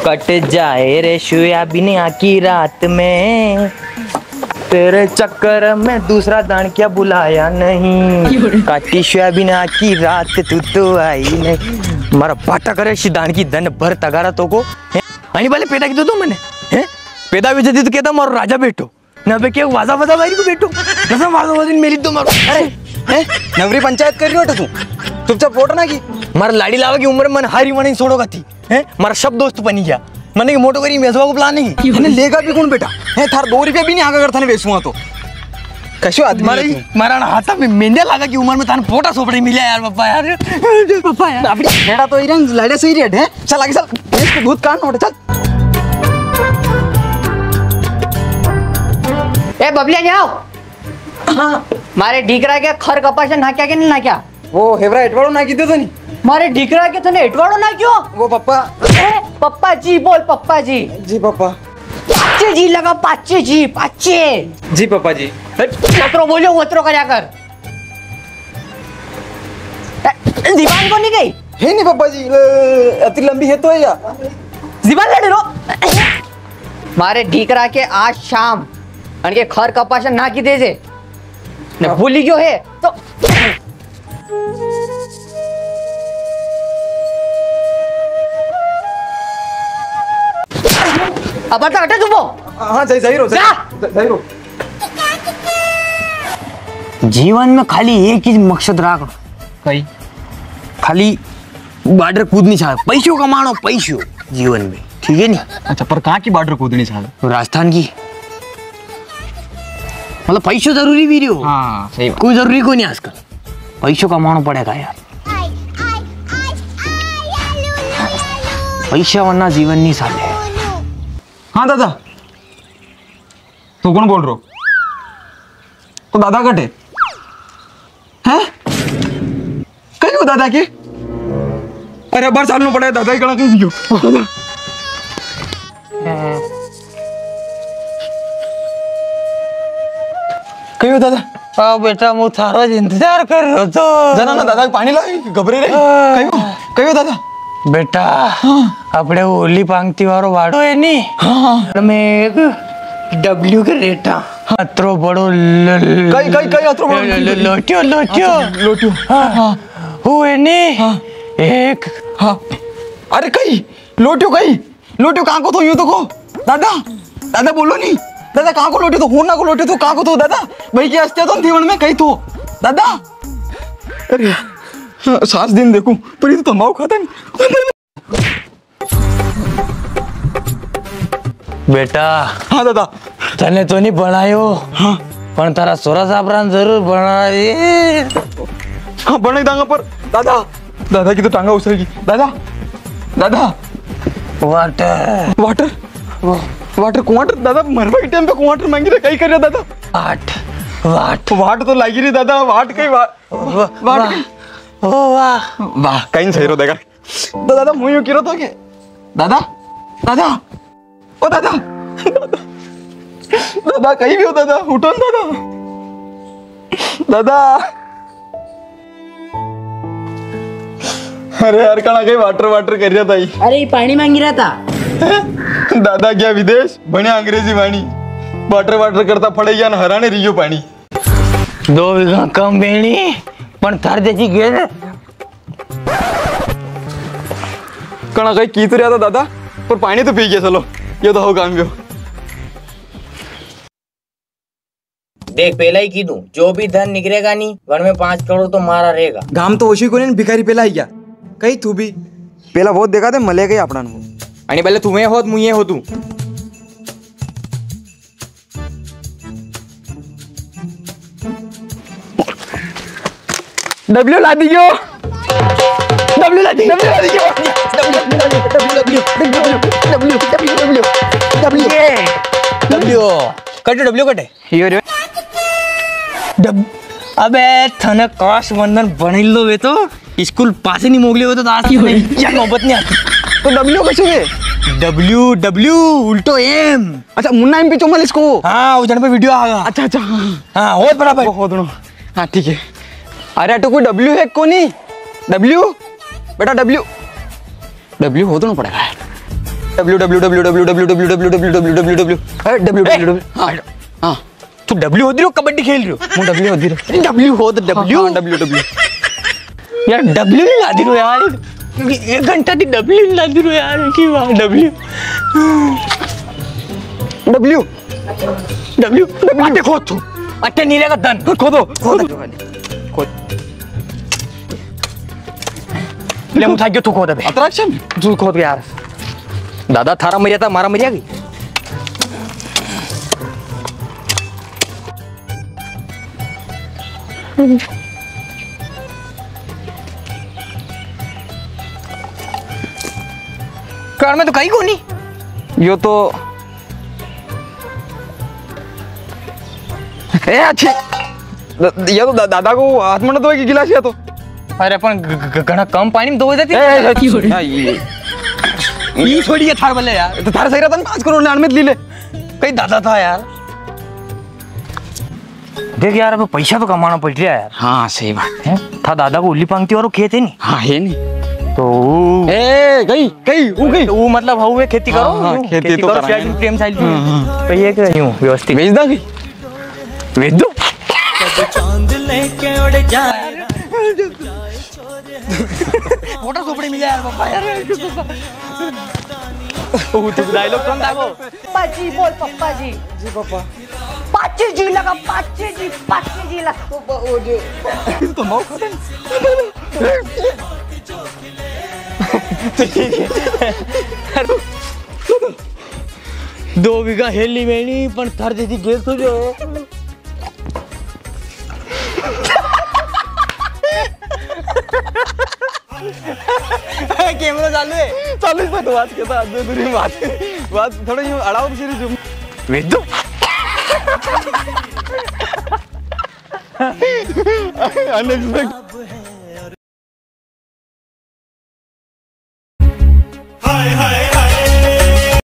Cut जाए रे soybean की रात में, तेरे चक्कर में दूसरा दान क्या बुलाया नहीं, काटी सोयाबीन की रात तू तो आई नहीं। मारा बाटा करे दान की धन भर तगारा तो को आणि बाले पेदा की तो मैंने हैं पेदा विजय तो कहता मारो राजा बेटो ना बे के वाजा वाजा बारी को बेटो कसं वाजा वाजिन मेली तो मारो। अरे हैं नवरी पंचायत कर रही हो तू चुपचाप वोट ना की मारा लाडी लावा की उम्र मन हारी मनी छोड़ोगा थी हैं मारा सब दोस्त बनी गया मैंने मोटो करी मेजवा को प्लान नहीं मैंने लेगा भी कौन बेटा है थार 2 रुपया भी नहीं आगा करता ने बेचूंगा तो कशो आदमी मारा हाथा में मेंढ्या लागा की उम्र में थाने फोटा सोपड़ी मिला यार पापा यार पापा यार अपनी बेटा तो इरन लड़े सही रेट है चल आगे चल इसको दूध काट नोट चल। ए बबलिया जाओ। हाँ मारे ढीकरा के खर कपाशन ना क्या नहीं ना क्या वो हेवरा एटवाड़ो ना की दे तो नहीं मारे ढीकरा के तने एटवाड़ो ना क्यों वो पप्पा पप्पा जी बोल पप्पा जी जी पापा पाचे जी लगा पाचे जी पाचे जी पापा जी वत्रो बोलो वत्रो का जाकर दीवान को नहीं गई है नहीं पापा जी अति लंबी है तो है या दीवान लड़े रो मारे ढीकरा के आज शाम अनके खर कपाशन ना की दे जे न भूली क्यों है तो अब आता हटे तुम हाँ सही रो जीवन में खाली एक ही मकसद रख कई खाली बॉर्डर कूदनी चाहे पैसों कमानो पैसों जीवन में ठीक है नहीं। अच्छा पर कहाँ की बॉर्डर कूदनी चाहे राजस्थान की मतलब पैसों जरूरी भी रही हो। हाँ सही बात कोई जरूरी को नहीं आजकल पैसों कमाना पड़ेगा यार पैसा वरना जीवन नहीं साले। हाँ दादा तो कौन बोल रहे हो तो दादा कटे हैं कहीं हो दादा के अरे बार साल में पड़ा है दादा ही कड़ा कहीं कहीं हो दादा हाँ बेटा मैं थारा इंतजार कर रहा तो जना ना दादा पानी ला घबरे रे कहीं हो दादा बेटा अपने ओली पांगती वारो वाड़ो है नी में एक डब्ल्यू के रेटा अत्रो बड़ो कई अत्रो बड़ो लोटियो हाँ वो है नी एक हाँ अरे कई लोटियो कहाँ को तो यूं तो को दादा बोलो नहीं दादा कहाँ को लोटे तो होना को लोटे तो कहाँ को तो दादा भाई क्या हस्ते तो जीवन में कहीं तो दादा अरे 7 दिन देखूं पर ये तो तंबाकू खाता नहीं। बेटा हाँ दादा तने तो नहीं बनायो हाँ पण तारा सोरा साबरान जरूर बनाए हाँ बनाई दांगा पर दादा की तो टांगा उछल गई दादा वाटर कुआटर दादा मरवा के टाइम पे कुआटर मांगी रे कहीं कर रहा दादा वाट तो लगी रही दादा वाट कहीं वाट वाह कहीं सही रो देगा तो दादा मुँह यूं किरो तो के दादा ओ दादा कहीं भी हो दादा उठो दादा अरे यार कहाँ कहीं वाटर कर रहा था अरे पानी मांगी रहा था दादा गया विदेश बने अंग्रेजी वाणी वाटर करता पड़े गया हराने रियो पानी 2 बीघा कम बेणी पण थार जैसी गेल कणा कहीं की तो रहा था दादा पर पानी तो पी गया चलो ये तो हो काम भी देख पहला ही की दूं जो भी धन निकलेगा नहीं वन में 5 करोड़ तो मारा रहेगा गाम तो ओशी को नहीं भिखारी पेला ही गया कहीं तू भी पेला बहुत देखा थे मले गई अपना आणि पहले तुम्हें होत मुझे हो तू डब्ल्यू ला दियो डब्ल्यू कटे अबे थने काश बंधन बन लो वे तो स्कूल पास ही नहीं मोगले हो तो आज की नौबत नहीं आती तो डब्ल्यू कैसे हुए डब्ल्यू उल्टो एम अच्छा मुन्ना एम पिचो मल इसको हाँ वो जन पे वीडियो आ गया अच्छा हाँ बहुत बड़ा भाई हो दोनों हाँ ठीक है अरे तो कोई डब्ल्यू है कोनी डब्ल्यू बेटा डब्ल्यू हो दोनों पड़ेगा www हाँ तू डब्ल्यू होती रहो कबड्डी खेल रही हो मैं डब्ल्यू होती रहो डब्ल्यू हो तो डब्ल्यू डब्ल्यू यार डब्ल्यू नहीं ला दी रो यार 1 घंटा थी डब्ल्यू नहीं ला दी रो यार की बात डब्ल्यू डब्ल्यू डब्ल्यू डब्ल्यू खोद तू अट्टे नीले का दन खोदो खोद ले मुझे क्यों तू खोद अबे अट्रैक्शन तू खोद यार दादा थारा मरिया था मारा मरिया गई कार में तो कहीं को नहीं यो तो ए अच्छे ये तो दादा को हाथ में तो एक गिलास है तो अरे अपन घना कम पानी में धो देती ये छोड़ी है थार बल्ले यार तो थारा सही रहता ना 5 करोड़ ने में ले ले कहीं दादा था यार देख यार अब पैसा तो कमाना पड़ रहा है यार हाँ सही बात है था दादा को उल्ली पांगती और वो खेत है नहीं हाँ है नहीं तो ए गई वो मतलब हुए खेती करो हाँ, यूं, खेती तो करो कराएंगे। प्याज प्रेम साइल तो ये क्या यूं व्यवस्थित भेज दा गई भेज दो चांद लेके उड़ जाए मोटर सुपड़ी मिल यार पापा यार ओ तू डायलॉग कौन दागो पप्पा जी बोल पप्पा जी पापा 5 जी लगा 5 जी लगा ओ जी तो मौ खत्म 2 बीघा हेली मेणी पण थार जेती गेल तुझो कैमरा चालू है तो बात कहता आदमी दूरी बात थोड़ी यूं अड़ाओ तो सीरीज भेज दो अनएक्सपेक्टेड